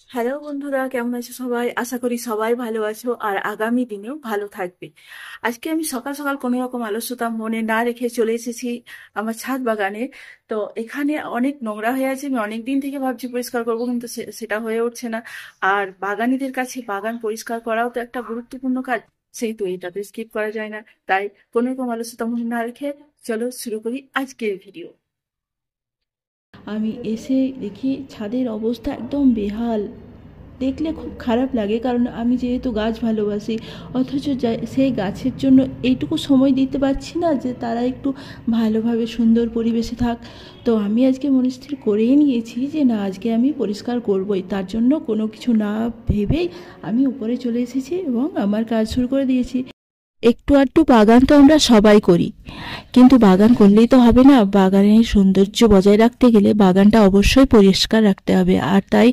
Hello বন্ধুরা, কেমন আছো সবাই? আশা করি সবাই ভালো আছো আর আগামী দিনেও ভালো থাকবে। আজকে আমি সকাল সকাল কোনো রকম আলস্যতা মনে না রেখে চলে এসেছি আমার ছাদ বাগানে। তো এখানে অনেক নোংরা হয়ে আছে, আমি অনেক দিন থেকে ভাবছি পরিষ্কার করবো, কিন্তু সেটা হয়ে উঠছে না। আর বাগানীদের কাছে বাগান পরিষ্কার করাও তো একটা গুরুত্বপূর্ণ কাজ, সেহেতু এটা তো স্কিপ করা যায় না। তাই কোনো রকম আলস্যতা মনে না রেখে চলো শুরু করি আজকের ভিডিও। আমি এসে দেখি ছাদের অবস্থা একদম বেহাল। দেখলে খুব খারাপ লাগে, কারণ আমি যেহেতু গাছ ভালোবাসি, অথচ সেই গাছের জন্য এইটুকু সময় দিতে পারছি না যে তারা একটু ভালোভাবে সুন্দর পরিবেশে থাক। তো আমি আজকে মনস্থির করেই নিয়েছি যে না, আজকে আমি পরিষ্কার করবই। তার জন্য কোনো কিছু না ভেবেই আমি উপরে চলে এসেছি এবং আমার কাজ শুরু করে দিয়েছি। একটু আধটু বাগান তো আমরা সবাই করি, কিন্তু বাগান করলেই তো হবে না। বাগানের সৌন্দর্য বজায় রাখতে গেলে বাগানটা অবশ্যই পরিষ্কার রাখতে হবে, আর তাই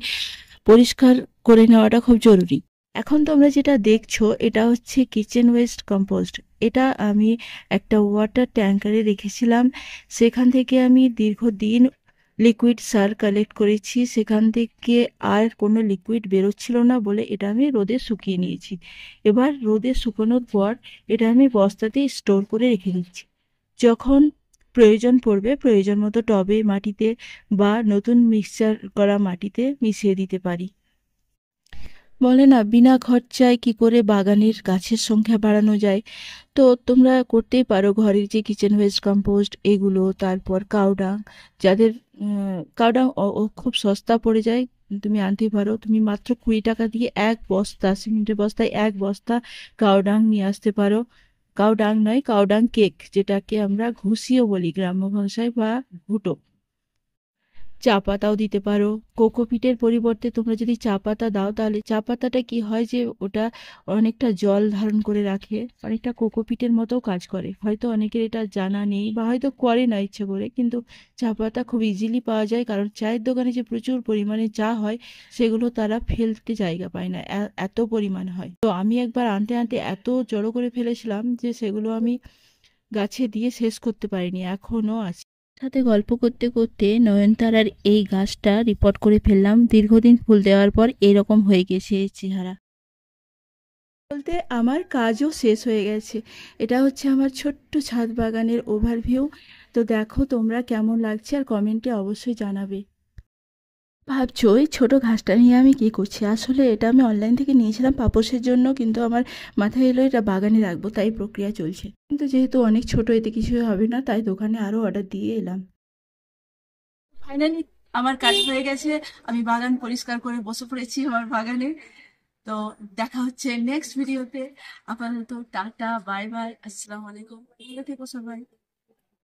পরিষ্কার করে নেওয়াটা খুব জরুরি। এখন তোমরা যেটা দেখছো এটা হচ্ছে কিচেন ওয়েস্ট কম্পোস্ট। এটা আমি একটা ওয়াটার ট্যাঙ্কারে রেখেছিলাম। সেখান থেকে আমি দীর্ঘদিন লিকুইড সার কালেক্ট করেছি। সেখান থেকে আর কোনো লিকুইড বেরোচ্ছিল না বলে এটা আমি রোদে শুকিয়ে নিয়েছি। এবার রোদে শুকানোর পর এটা আমি বস্তাতে স্টোর করে রেখে দিচ্ছি। যখন প্রয়োজন পড়বে প্রয়োজন মতো টবে, মাটিতে বা নতুন মিক্সচার করা মাটিতে মিশিয়ে দিতে পারি। বলে না, বিনা খরচায় কি করে বাগানের গাছের সংখ্যা বাড়ানো যায়। তো তোমরা করতেই পারো ঘরের যে কিচেন ওয়েস্ট কম্পোস্ট এগুলো, তারপর কাউডাং। যাদের কাউডাং খুব সস্তা পড়ে যায়, তুমি আনতে পারো। তুমি মাত্র 20 টাকা দিয়ে এক বস্তা, সিমেন্টের বস্তায় এক বস্তা কাউডাং নিয়ে আসতে পারো। কাউডাং নয়, কাউডাং কেক, যেটাকে আমরা ঘুষিও বলি গ্রাম্য ভাষায়, বা ঘুঁটো। চা পাতাও দিতে পারো। কোকোপিটের পরিবর্তে তোমরা যদি চা পাতা দাও, তাহলে চা পাতাটা কি হয় যে ওটা অনেকটা জল ধারণ করে রাখে, অনেকটা কোকোপিটের মতোও কাজ করে। হয়তো অনেকের এটা জানা নেই বা হয়তো করে না ইচ্ছে করে, কিন্তু চা পাতা খুব ইজিলি পাওয়া যায়, কারণ চায়ের দোকানে যে প্রচুর পরিমাণে চা হয় সেগুলো তারা ফেলতে জায়গা পায় না, এত পরিমাণ হয়। তো আমি একবার আনতে আনতে এত জড়ো করে ফেলেছিলাম যে সেগুলো আমি গাছে দিয়ে শেষ করতে পারিনি, এখনো আছে। সাথে গল্প করতে করতে নয়নতারার এই গাছটা রিপোর্ট করে ফেললাম। দীর্ঘদিন ফুল দেওয়ার পর এরকম হয়ে গেছে এর চেহারা। বলতে আমার কাজও শেষ হয়ে গেছে। এটা হচ্ছে আমার ছোট্ট ছাদ বাগানের ওভারভিউ। তো দেখো তোমরা কেমন লাগছে আর কমেন্টে অবশ্যই জানাবে। ভাবছো এই ছোট ঘাসটা নিয়ে আমি কি করছি? আসলে এটা আমি অনলাইন থেকে নিয়েছিলাম পাপোশের জন্য, কিন্তু আমার মাথায় এলো এটা বাগানে রাখবো, তাই প্রক্রিয়া চলছে। কিন্তু যেহেতু অনেক ছোট, এতে কিছুই হবে না, তাই দোকানে আরো অর্ডার দিয়ে এলাম। ফাইনালি আমার কাজ হয়ে গেছে। আমি বাগান পরিষ্কার করে বসে পড়েছি আমার বাগানে। তো দেখা হচ্ছে নেক্সট ভিডিওতে। আপাতত টাটা, বাই বাই, আসসালামু আলাইকুম। ভালো থেকো সবাই।